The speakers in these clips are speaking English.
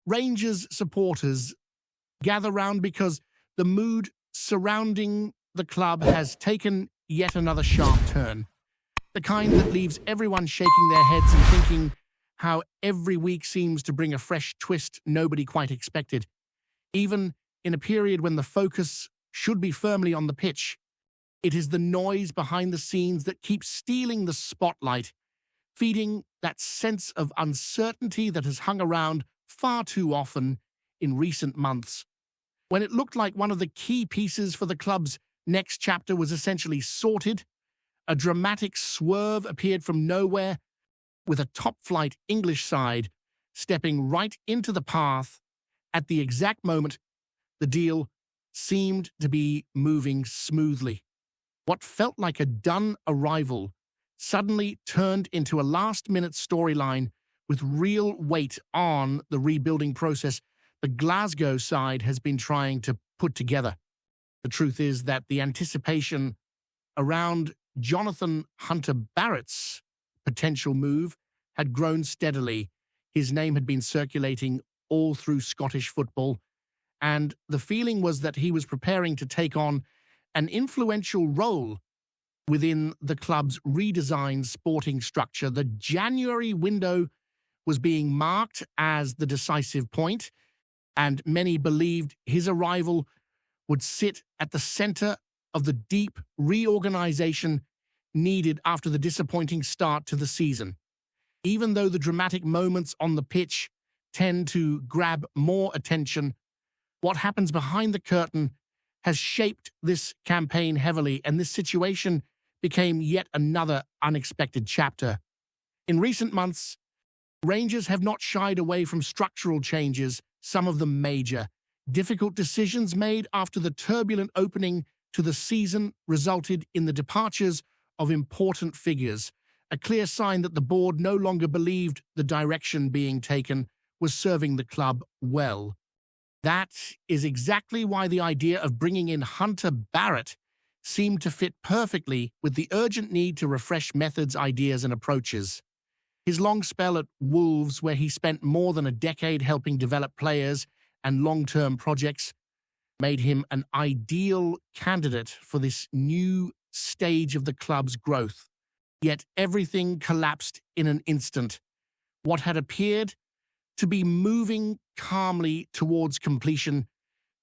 Rangers supporters gather round because the mood surrounding the club has taken yet another sharp turn. The kind that leaves everyone shaking their heads and thinking how every week seems to bring a fresh twist nobody quite expected. Even in a period when the focus should be firmly on the pitch, it is the noise behind the scenes that keeps stealing the spotlight, feeding that sense of uncertainty that has hung around far too often in recent months. When it looked like one of the key pieces for the club's next chapter was essentially sorted, a dramatic swerve appeared from nowhere, with a top-flight English side stepping right into the path at the exact moment the deal seemed to be moving smoothly. What felt like a done arrival suddenly turned into a last-minute storyline with real weight on the rebuilding process the Glasgow side has been trying to put together. The truth is that the anticipation around Jonathan Hunter Barrett's potential move had grown steadily. His name had been circulating all through Scottish football, and the feeling was that he was preparing to take on an influential role within the club's redesigned sporting structure. The January window was being marked as the decisive point, and many believed his arrival would sit at the center of the deep reorganization needed after the disappointing start to the season. Even though the dramatic moments on the pitch tend to grab more attention, what happens behind the curtain has shaped this campaign heavily, and this situation became yet another unexpected chapter. In recent months, Rangers have not shied away from structural changes, some of them major. Difficult decisions made after the turbulent opening to the season resulted in the departures of important figures, a clear sign that the board no longer believed the direction being taken was serving the club well. That is exactly why the idea of bringing in Hunter Barrett seemed to fit perfectly with the urgent need to refresh methods, ideas, and approaches. His long spell at Wolves, where he spent more than a decade helping develop players and long-term projects, made him an ideal candidate for this new stage of the club's growth. Yet everything collapsed in an instant. What had appeared to be moving calmly towards completion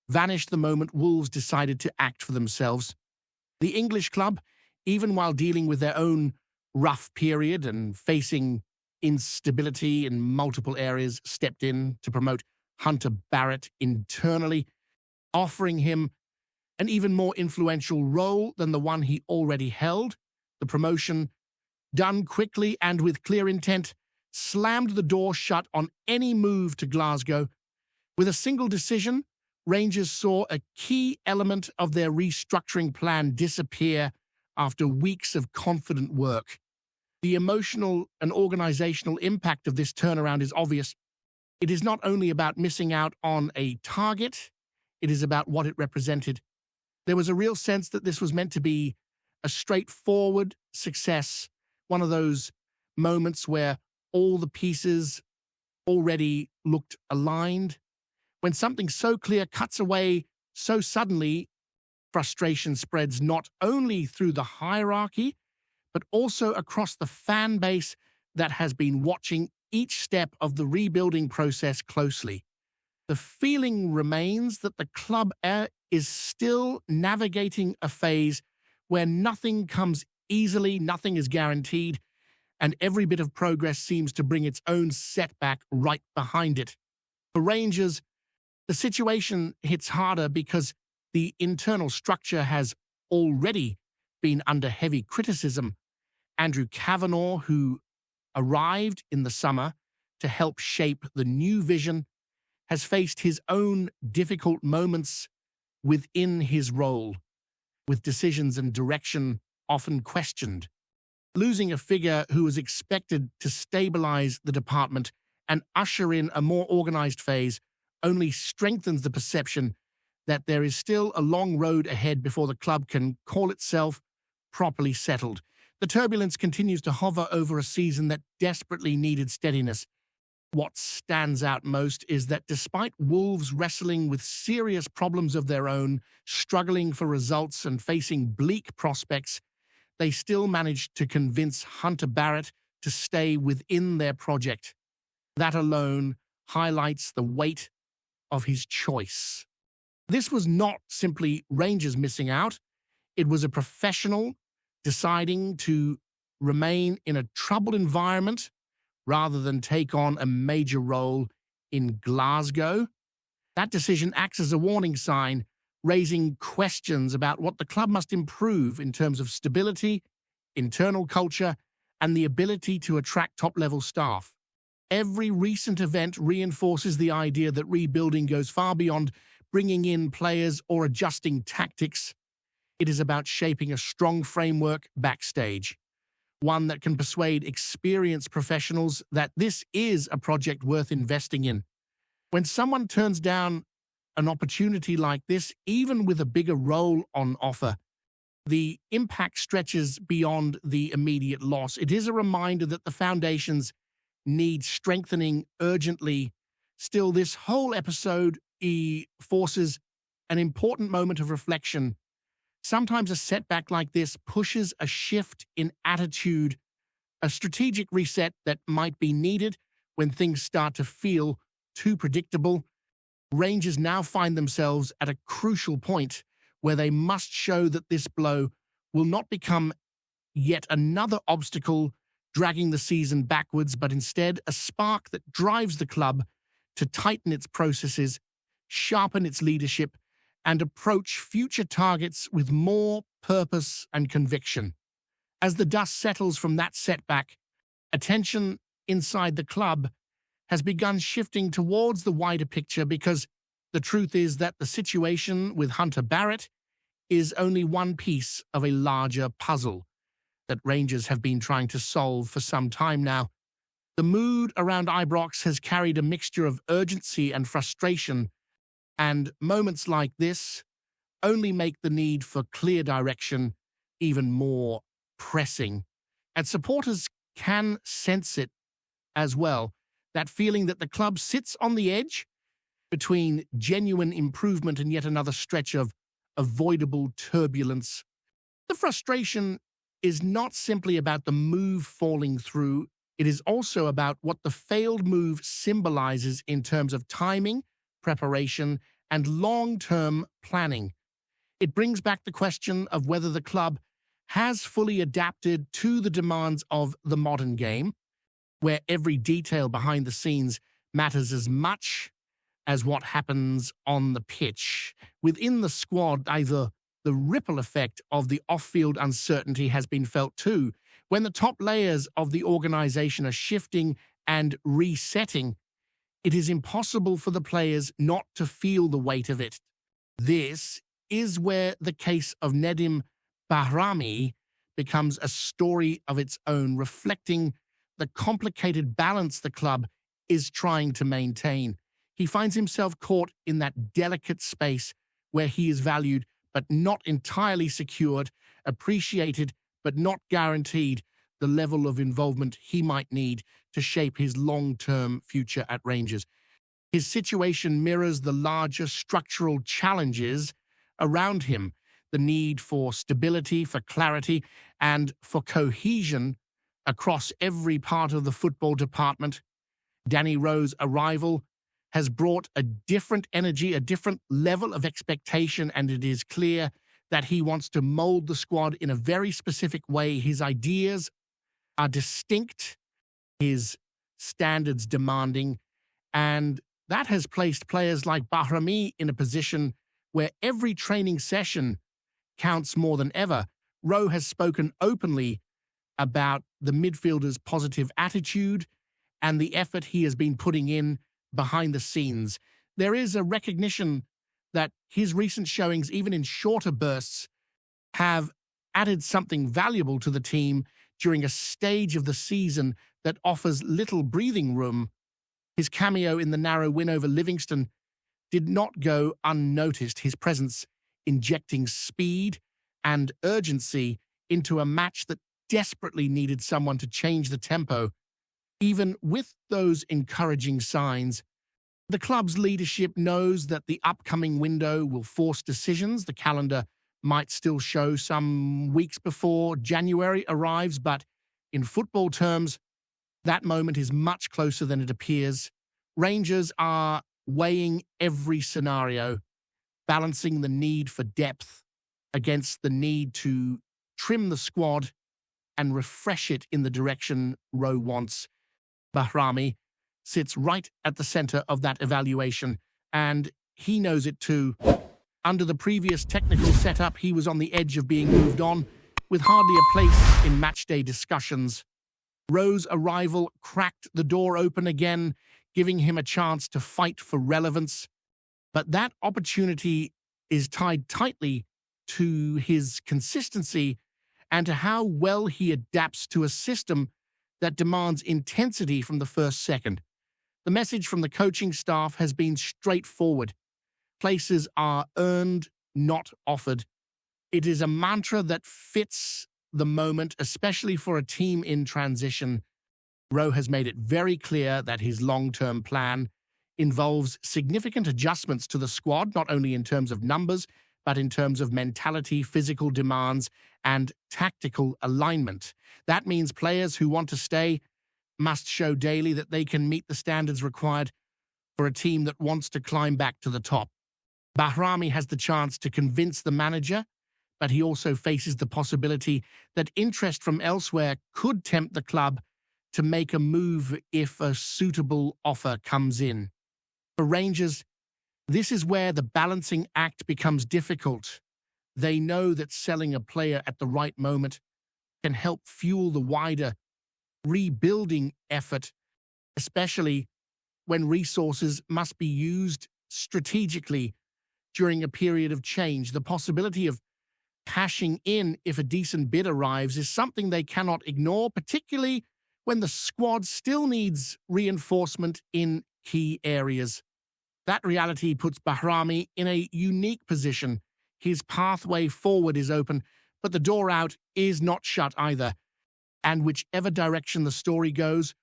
vanished the moment Wolves decided to act for themselves. The English club, even while dealing with their own rough period and facing instability in multiple areas, stepped in to promote Hunter Barrett internally, offering him an even more influential role than the one he already held. The promotion, done quickly and with clear intent, slammed the door shut on any move to Glasgow. With a single decision, Rangers saw a key element of their restructuring plan disappear after weeks of confident work. The emotional and organizational impact of this turnaround is obvious. It is not only about missing out on a target, it is about what it represented. There was a real sense that this was meant to be a straightforward success, one of those moments where all the pieces already looked aligned. When something so clear cuts away so suddenly, frustration spreads not only through the hierarchy, but also across the fan base that has been watching each step of the rebuilding process closely. The feeling remains that the club is still navigating a phase where nothing comes easily, nothing is guaranteed, and every bit of progress seems to bring its own setback right behind it. For Rangers, the situation hits harder because the internal structure has already been under heavy criticism. Andrew Kavanagh, who arrived in the summer to help shape the new vision, has faced his own difficult moments within his role, with decisions and direction often questioned. Losing a figure who was expected to stabilize the department and usher in a more organized phase only strengthens the perception that there is still a long road ahead before the club can call itself properly settled. The turbulence continues to hover over a season that desperately needed steadiness. What stands out most is that despite Wolves wrestling with serious problems of their own, struggling for results and facing bleak prospects, they still managed to convince Hunter Barrett to stay within their project. That alone highlights the weight of his choice. This was not simply Rangers missing out. It was a professional deciding to remain in a troubled environment rather than take on a major role in Glasgow. That decision acts as a warning sign, raising questions about what the club must improve in terms of stability, internal culture, and the ability to attract top-level staff. Every recent event reinforces the idea that rebuilding goes far beyond bringing in players or adjusting tactics. It is about shaping a strong framework backstage, one that can persuade experienced professionals that this is a project worth investing in. When someone turns down an opportunity like this, even with a bigger role on offer, the impact stretches beyond the immediate loss. It is a reminder that the foundations need strengthening urgently. Still, this whole episode forces an important moment of reflection. Sometimes a setback like this pushes a shift in attitude, a strategic reset that might be needed when things start to feel too predictable. Rangers now find themselves at a crucial point where they must show that this blow will not become yet another obstacle dragging the season backwards, but instead a spark that drives the club to tighten its processes, sharpen its leadership, and approach future targets with more purpose and conviction. As the dust settles from that setback, attention inside the club has begun shifting towards the wider picture, because the truth is that the situation with Hunter Barrett is only one piece of a larger puzzle that Rangers have been trying to solve for some time now. The mood around Ibrox has carried a mixture of urgency and frustration, and moments like this only make the need for clear direction even more pressing. And supporters can sense it as well, that feeling that the club sits on the edge between genuine improvement and yet another stretch of avoidable turbulence. The frustration is not simply about the move falling through, it is also about what the failed move symbolizes in terms of timing, preparation, and long-term planning. It brings back the question of whether the club has fully adapted to the demands of the modern game, where every detail behind the scenes matters as much as what happens on the pitch. Within the squad, either the ripple effect of the off-field uncertainty has been felt too. When the top layers of the organization are shifting and resetting, it is impossible for the players not to feel the weight of it. This is where the case of Nedim Bahami becomes a story of its own, reflecting the complicated balance the club is trying to maintain. He finds himself caught in that delicate space where he is valued but not entirely secured, appreciated but not guaranteed the level of involvement he might need to shape his long-term future at Rangers. His situation mirrors the larger structural challenges around him, the need for stability, for clarity, and for cohesion across every part of the football department. Danny Rowe's arrival has brought a different energy, a different level of expectation, and it is clear that he wants to mold the squad in a very specific way. His ideas are distinct, his standards demanding, and that has placed players like Bahami in a position where every training session counts more than ever. Röhl has spoken openly about the midfielder's positive attitude and the effort he has been putting in behind the scenes. There is a recognition that his recent showings, even in shorter bursts, have added something valuable to the team during a stage of the season that offers little breathing room. His cameo in the narrow win over Livingston did not go unnoticed, his presence injecting speed and urgency into a match that desperately needed someone to change the tempo. Even with those encouraging signs, the club's leadership knows that the upcoming window will force decisions. The calendar might still show some weeks before January arrives, but in football terms, that moment is much closer than it appears. Rangers are weighing every scenario, balancing the need for depth against the need to trim the squad and refresh it in the direction Röhl wants. Bahami sits right at the center of that evaluation, and he knows it too. Under the previous technical setup, he was on the edge of being moved on, with hardly a place in matchday discussions. Röhl's arrival cracked the door open again, giving him a chance to fight for relevance. But that opportunity is tied tightly to his consistency and to how well he adapts to a system that demands intensity from the first second. The message from the coaching staff has been straightforward. Places are earned, not offered. It is a mantra that fits the moment, especially for a team in transition. Röhl has made it very clear that his long-term plan involves significant adjustments to the squad, not only in terms of numbers, but in terms of mentality, physical demands, and tactical alignment. That means players who want to stay must show daily that they can meet the standards required for a team that wants to climb back to the top. Bahami has the chance to convince the manager, but he also faces the possibility that interest from elsewhere could tempt the club to make a move if a suitable offer comes in. For Rangers, this is where the balancing act becomes difficult. They know that selling a player at the right moment can help fuel the wider rebuilding effort, especially when resources must be used strategically during a period of change. The possibility of cashing in if a decent bid arrives is something they cannot ignore, particularly when the squad still needs reinforcement in key areas. That reality puts Bahami in a unique position. His pathway forward is open, but the door out is not shut either. And whichever direction the story goes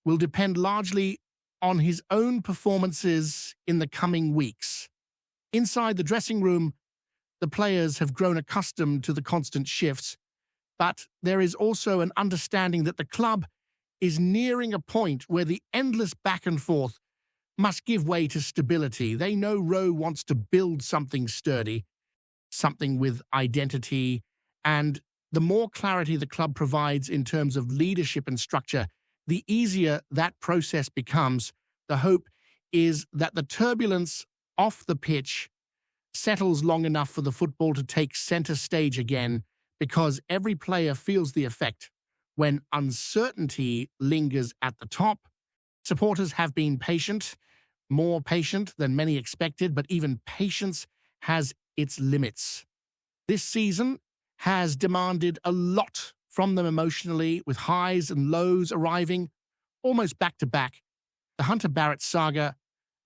will depend largely on his own performances in the coming weeks. Inside the dressing room, the players have grown accustomed to the constant shifts, but there is also an understanding that the club is nearing a point where the endless back and forth must give way to stability. They know Röhl wants to build something sturdy, something with identity, and the more clarity the club provides in terms of leadership and structure, the easier that process becomes. The hope is that the turbulence off the pitch settles long enough for the football to take center stage again, because every player feels the effect. When uncertainty lingers at the top, supporters have been patient, more patient than many expected, but even patience has its limits. This season has demanded a lot from them emotionally, with highs and lows arriving almost back-to-back. The Hunter Barrett saga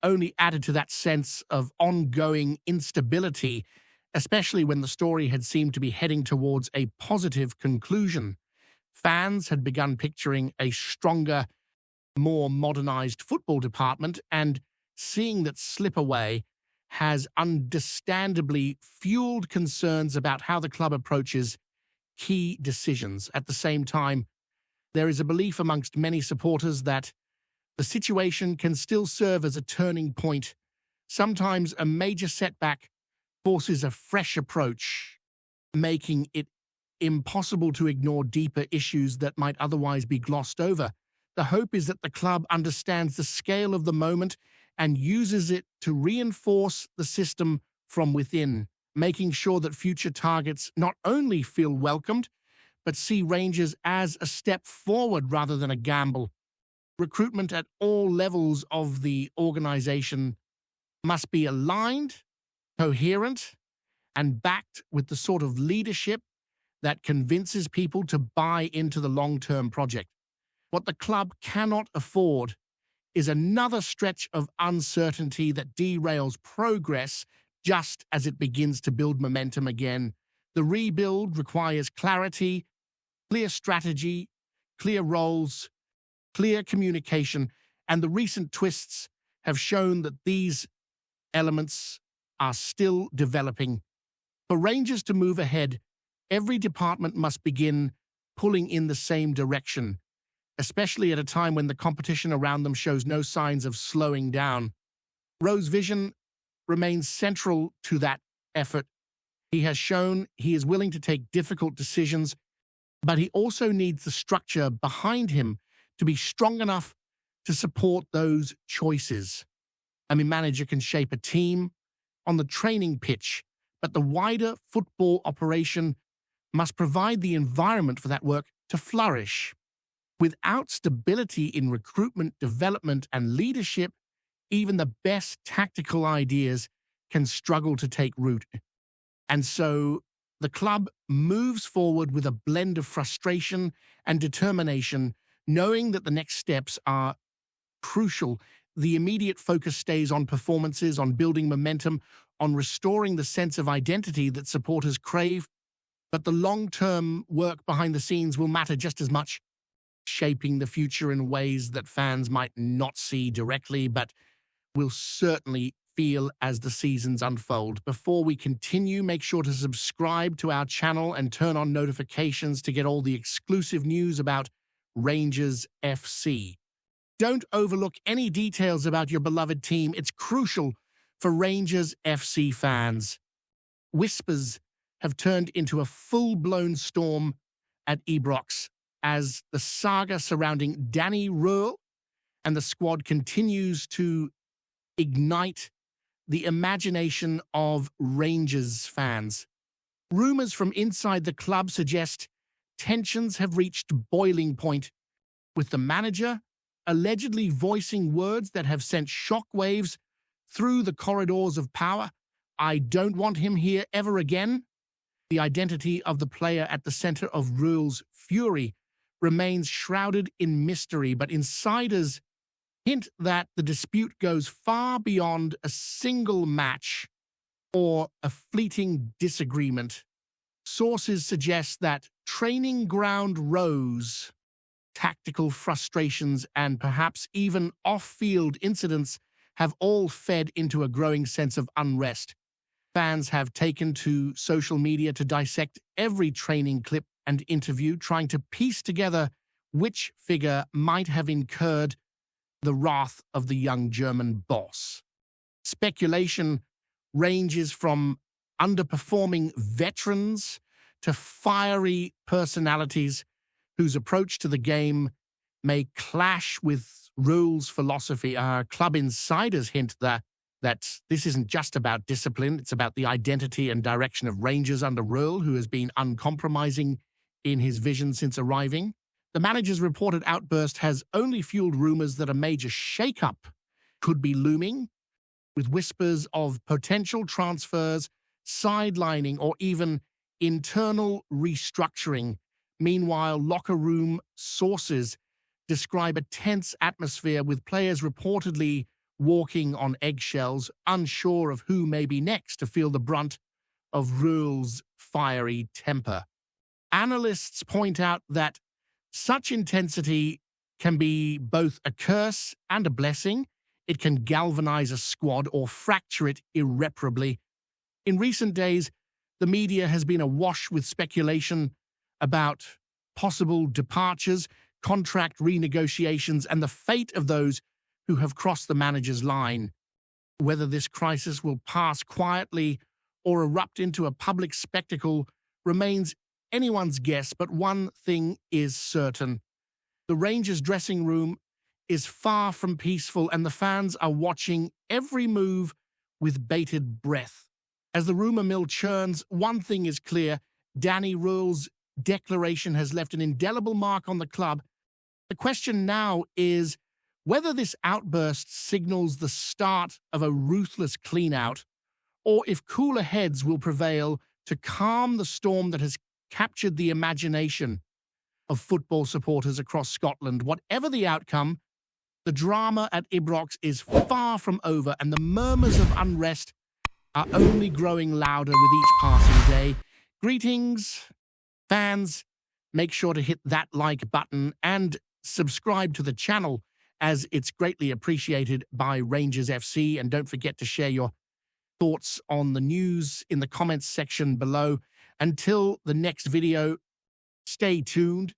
only added to that sense of ongoing instability, especially when the story had seemed to be heading towards a positive conclusion. Fans had begun picturing a stronger, more modernized football department, and seeing that slip away has understandably fueled concerns about how the club approaches key decisions. At the same time, there is a belief amongst many supporters that the situation can still serve as a turning point. Sometimes a major setback forces a fresh approach, making it impossible to ignore deeper issues that might otherwise be glossed over. The hope is that the club understands the scale of the moment and uses it to reinforce the system from within, making sure that future targets not only feel welcomed, but see Rangers as a step forward rather than a gamble. Recruitment at all levels of the organization must be aligned, coherent, and backed with the sort of leadership that convinces people to buy into the long-term project. What the club cannot afford is another stretch of uncertainty that derails progress just as it begins to build momentum again. The rebuild requires clarity, clear strategy, clear roles, clear communication, and the recent twists have shown that these elements are still developing. For Rangers to move ahead, every department must begin pulling in the same direction, especially at a time when the competition around them shows no signs of slowing down. Röhl's vision remains central to that effort. He has shown he is willing to take difficult decisions, but he also needs the structure behind him to be strong enough to support those choices. A manager can shape a team on the training pitch, but the wider football operation must provide the environment for that work to flourish. Without stability in recruitment, development, and leadership, even the best tactical ideas can struggle to take root. And so the club moves forward with a blend of frustration and determination, knowing that the next steps are crucial. The immediate focus stays on performances, on building momentum, on restoring the sense of identity that supporters crave, but the long-term work behind the scenes will matter just as much, shaping the future in ways that fans might not see directly, but will certainly feel as the seasons unfold. Before we continue, make sure to subscribe to our channel and turn on notifications to get all the exclusive news about Rangers FC. Don't overlook any details about your beloved team. It's crucial for Rangers FC fans. Whispers have turned into a full-blown storm at Ibrox as the saga surrounding Danny Röhl and the squad continues to ignite the imagination of Rangers fans. Rumors from inside the club suggest tensions have reached boiling point, with the manager allegedly voicing words that have sent shockwaves through the corridors of power. "I don't want him here ever again." The identity of the player at the center of Röhl's fury remains shrouded in mystery, but insiders hint that the dispute goes far beyond a single match or a fleeting disagreement. Sources suggest that training ground rows, tactical frustrations, and perhaps even off-field incidents have all fed into a growing sense of unrest. Fans have taken to social media to dissect every training clip and interview, trying to piece together which figure might have incurred the wrath of the young German boss. Speculation ranges from underperforming veterans to fiery personalities whose approach to the game may clash with Röhl's philosophy. Club insiders hint that this isn't just about discipline, it's about the identity and direction of Rangers under Röhl, who has been uncompromising in his vision since arriving. The manager's reported outburst has only fueled rumors that a major shakeup could be looming, with whispers of potential transfers, sidelining, or even internal restructuring. Meanwhile, locker room sources describe a tense atmosphere, with players reportedly walking on eggshells, unsure of who may be next to feel the brunt of Röhl's fiery temper. Analysts point out that such intensity can be both a curse and a blessing. It can galvanize a squad or fracture it irreparably. In recent days, the media has been awash with speculation about possible departures, contract renegotiations, and the fate of those who have crossed the manager's line. Whether this crisis will pass quietly or erupt into a public spectacle remains anyone's guess, but one thing is certain. The Rangers dressing room is far from peaceful, and the fans are watching every move with bated breath. As the rumor mill churns, one thing is clear: Danny Röhl's declaration has left an indelible mark on the club. The question now is whether this outburst signals the start of a ruthless clean-out, or if cooler heads will prevail to calm the storm that has captured the imagination of football supporters across Scotland. Whatever the outcome, the drama at Ibrox is far from over, and the murmurs of unrest are only growing louder with each passing day. Greetings, fans. Make sure to hit that like button and subscribe to the channel, as it's greatly appreciated by Rangers FC. And don't forget to share your thoughts on the news in the comments section below. Until the next video, stay tuned.